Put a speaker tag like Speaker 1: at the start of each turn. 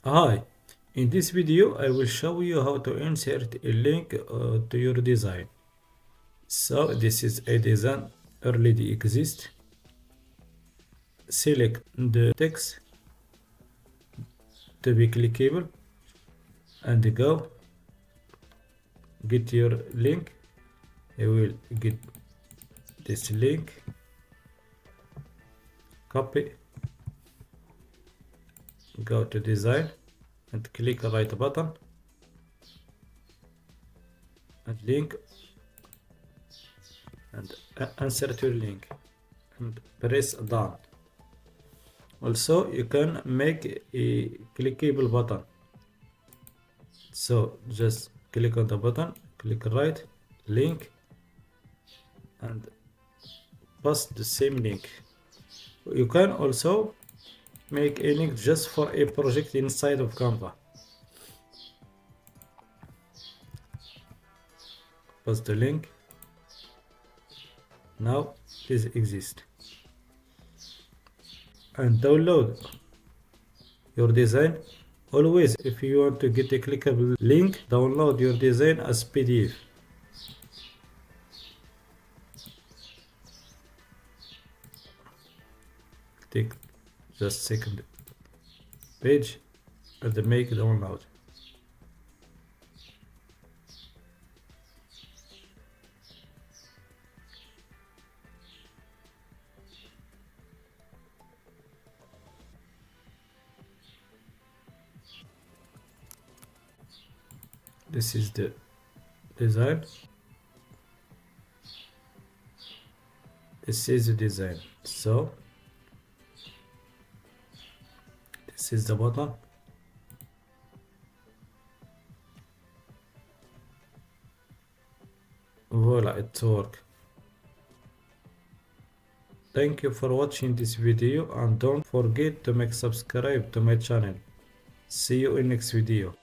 Speaker 1: Hi, in this video I will show you how to insert a link to your design. So this is a design already exists. Select the text to be clickable and go get your link. I will get this link, copy, go to design and click right button and link and insert your link and press done. Also you can make a clickable button. So just click on the button, click right, link, and paste the same link. You can also make a link just for a project inside of Canva. Paste the link. Now this exists. And download your design. Always, if you want to get a clickable link, download your design as PDF. Take just second page and make download. This is the design. This is the design. So this is the button. Voila, it works. Thank you for watching this video and don't forget to make subscribe to my channel. See you in next video.